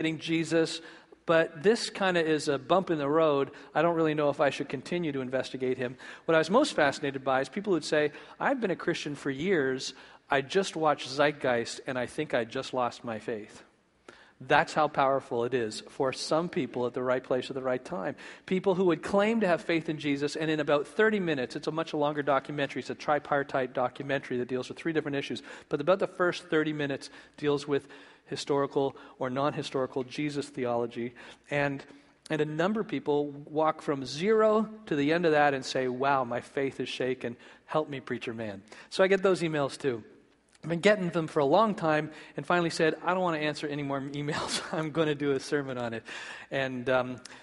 Jesus, but this kind of is a bump in the road. I don't really know if I should continue to investigate him. What I was most fascinated by is people who'd say, I've been a Christian for years, I just watched Zeitgeist, and I think I just lost my faith. That's how powerful it is for some people at the right place at the right time. People who would claim to have faith in Jesus, and in about 30 minutes, it's a much longer documentary. It's a tripartite documentary that deals with 3 different issues. But about the first 30 minutes deals with historical or non-historical Jesus theology. And a number of people walk from 0 to the end of that and say, wow, my faith is shaken. Help me, preacher man. So I get those emails too. I've been getting them for a long time and finally said, I don't want to answer any more emails. I'm going to do a sermon on it. And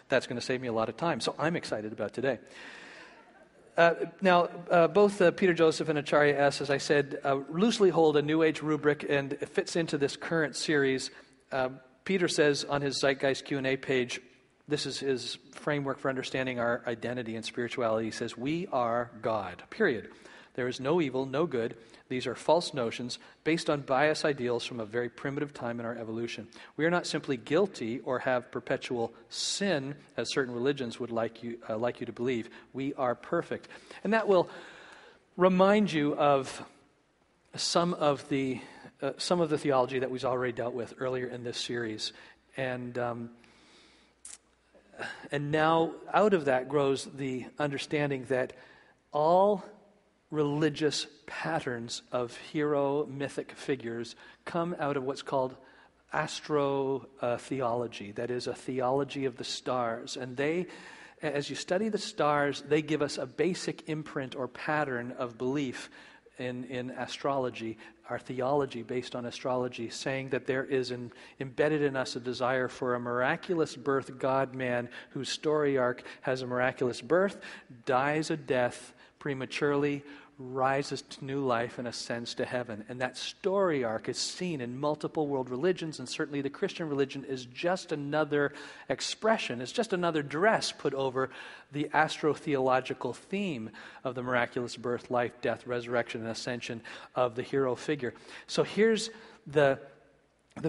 that's going to save me a lot of time. So I'm excited about today. Now, both Peter Joseph and Acharya S., as I said, loosely hold a New Age rubric, and it fits into this current series. Peter says on his Zeitgeist Q&A page, this is his framework for understanding our identity and spirituality. He says, we are God, period. There is no evil, no good. These are false notions based on biased ideals from a very primitive time in our evolution. We are not simply guilty or have perpetual sin, as certain religions would like you to believe. We are perfect. And that will remind you of some of the theology that we've already dealt with earlier in this series. And now out of that grows the understanding that all religious patterns of hero mythic figures come out of what's called astro-theology. That is a theology of the stars. And they, as you study the stars, they give us a basic imprint or pattern of belief in astrology, our theology based on astrology, saying that there is embedded in us a desire for a miraculous birth God-man whose story arc has a miraculous birth, dies a death prematurely, rises to new life and ascends to heaven. And that story arc is seen in multiple world religions, and certainly the Christian religion is just another expression, it's just another dress put over the astro-theological theme of the miraculous birth, life, death, resurrection, and ascension of the hero figure. So here's the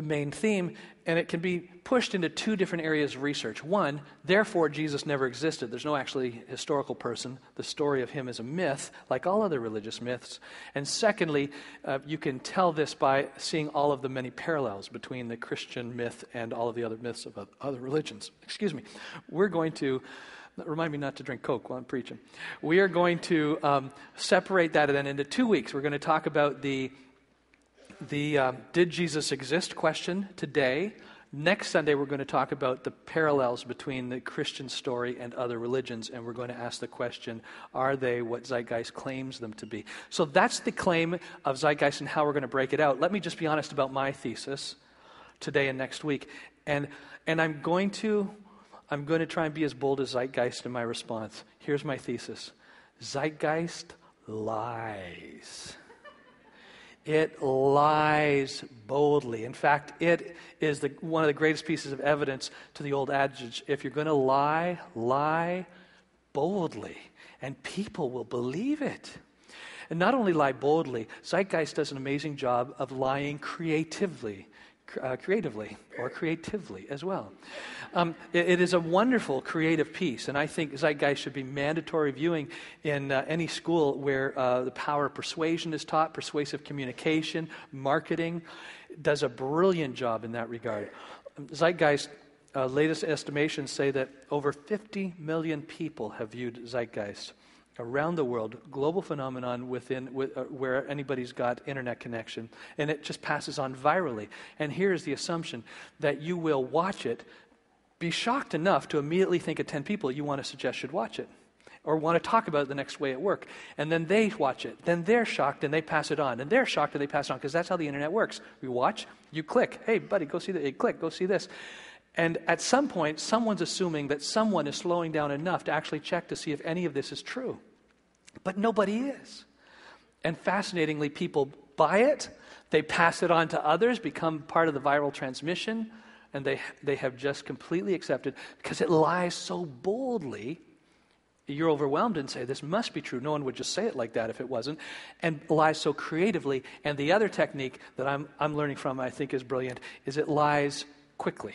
main theme, and it can be pushed into 2 different areas of research. One, therefore Jesus never existed. There's no actually historical person. The story of him is a myth, like all other religious myths. And secondly, you can tell this by seeing all of the many parallels between the Christian myth and all of the other myths of other religions. Excuse me. We're going to remind me not to drink Coke while I'm preaching. We are going to separate that then into 2 weeks. We're going to talk about the did Jesus exist question today. Next Sunday, we're going to talk about the parallels between the Christian story and other religions, and we're going to ask the question, are they what Zeitgeist claims them to be? So that's the claim of Zeitgeist and how we're going to break it out. Let me just be honest about my thesis today and next week. And I'm going to try and be as bold as Zeitgeist in my response. Here's my thesis. Zeitgeist lies. It lies boldly. In fact, it is one of the greatest pieces of evidence to the old adage, if you're going to lie, lie boldly, and people will believe it. And not only lie boldly, Zeitgeist does an amazing job of lying creatively as well. It is a wonderful creative piece, and I think Zeitgeist should be mandatory viewing in any school where the power of persuasion is taught, persuasive communication, marketing. Does a brilliant job in that regard. Zeitgeist, latest estimations say that over 50 million people have viewed Zeitgeist around the world, global phenomenon where anybody's got internet connection, and it just passes on virally. And here's the assumption that you will watch it, be shocked enough to immediately think of 10 people you want to suggest should watch it, or want to talk about it the next way at work. And then they watch it. Then they're shocked and they pass it on. And they're shocked and they pass it on, because that's how the internet works. We watch, you click. Hey, buddy, go see that. Hey, click, go see this. And at some point, someone's assuming that someone is slowing down enough to actually check to see if any of this is true. But nobody is. And fascinatingly, people buy it, they pass it on to others, become part of the viral transmission, and they have just completely accepted, because it lies so boldly, you're overwhelmed and say, this must be true. No one would just say it like that if it wasn't. And lies so creatively. And the other technique that I'm learning from, I think is brilliant, is it lies quickly.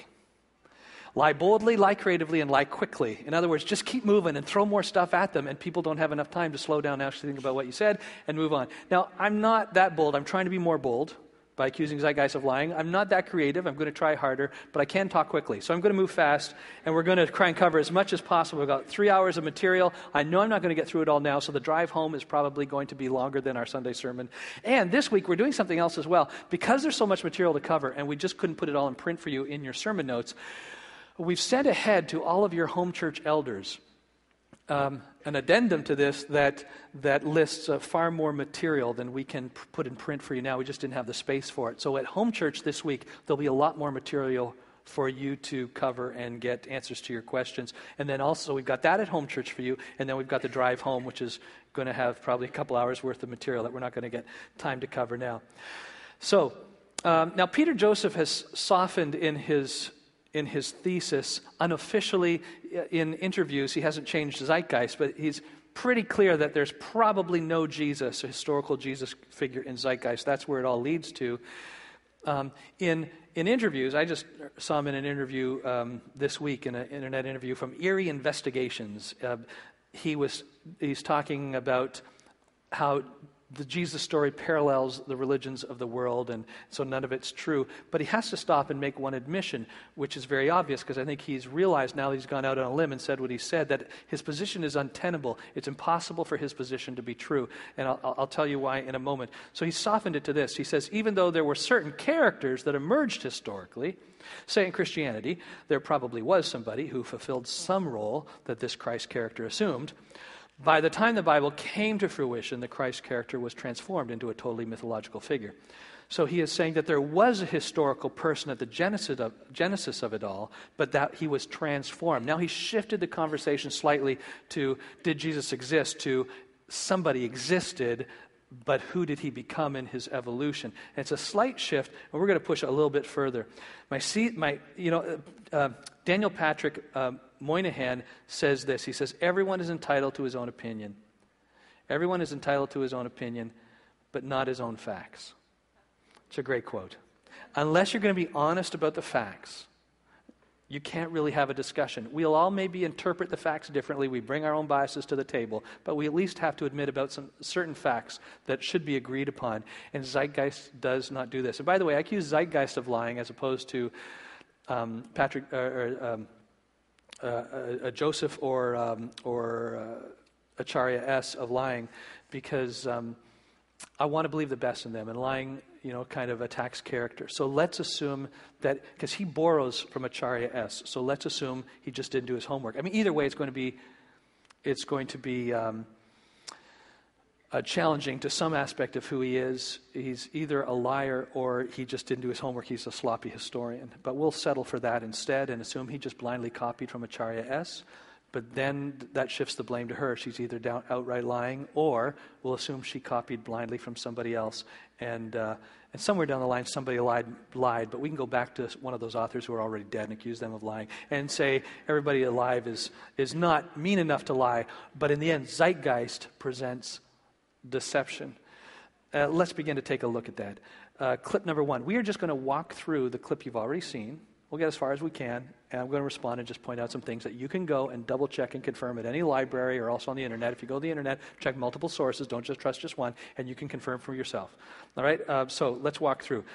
Lie boldly, lie creatively, and lie quickly. In other words, just keep moving and throw more stuff at them, and people don't have enough time to slow down and actually think about what you said and move on. Now, I'm not that bold. I'm trying to be more bold by accusing Zeitgeist of lying. I'm not that creative. I'm going to try harder, but I can talk quickly. So I'm going to move fast, and we're going to try and cover as much as possible. We've got 3 hours of material. I know I'm not going to get through it all now, so the drive home is probably going to be longer than our Sunday sermon. And this week, we're doing something else as well. Because there's so much material to cover, and we just couldn't put it all in print for you in your sermon notes, we've sent ahead to all of your home church elders an addendum to this that lists far more material than we can put in print for you now. We just didn't have the space for it. So at home church this week, there'll be a lot more material for you to cover and get answers to your questions. And then also we've got that at home church for you, and then we've got the drive home, which is going to have probably a couple hours worth of material that we're not going to get time to cover now. So now Peter Joseph has softened in his thesis unofficially in interviews. He hasn't changed Zeitgeist, but he's pretty clear that there's probably no Jesus, a historical Jesus figure in Zeitgeist. That's where it all leads to. In interviews, I just saw him in an interview this week, in an internet interview from Eerie Investigations. He's talking about how the Jesus story parallels the religions of the world, and so none of it's true. But he has to stop and make one admission, which is very obvious, because I think he's realized now that he's gone out on a limb and said what he said, that his position is untenable. It's impossible for his position to be true. And I'll tell you why in a moment. So he softened it to this. He says, even though there were certain characters that emerged historically, say in Christianity, there probably was somebody who fulfilled some role that this Christ character assumed. By the time the Bible came to fruition, the Christ character was transformed into a totally mythological figure. So he is saying that there was a historical person at the genesis of it all, but that he was transformed. Now he shifted the conversation slightly to, did Jesus exist, to somebody existed, but who did he become in his evolution? And it's a slight shift, and we're going to push it a little bit further. Daniel Patrick Moynihan says this. He says, everyone is entitled to his own opinion. Everyone is entitled to his own opinion, but not his own facts. It's a great quote. Unless you're going to be honest about the facts, you can't really have a discussion. We'll all maybe interpret the facts differently. We bring our own biases to the table, but we at least have to admit about some certain facts that should be agreed upon. And Zeitgeist does not do this. And by the way, I accuse Zeitgeist of lying as opposed to Joseph or Acharya S. of lying, because I want to believe the best in them, and lying, kind of attacks character. So let's assume that, because he borrows from Acharya S., so let's assume he just didn't do his homework. I mean, either way, it's going to be challenging to some aspect of who he is. He's either a liar or he just didn't do his homework. He's a sloppy historian. But we'll settle for that instead and assume he just blindly copied from Acharya S. But then that shifts the blame to her. She's either outright lying, or we'll assume she copied blindly from somebody else. And somewhere down the line, somebody lied. But we can go back to one of those authors who are already dead and accuse them of lying and say everybody alive is not mean enough to lie. But in the end, Zeitgeist presents deception. Let's begin to take a look at that. Clip number 1. We are just going to walk through the clip you've already seen. We'll get as far as we can, and I'm going to respond and just point out some things that you can go and double check and confirm at any library or also on the internet. If you go to the internet, check multiple sources, don't just trust just one, and you can confirm for yourself. All right, so let's walk through.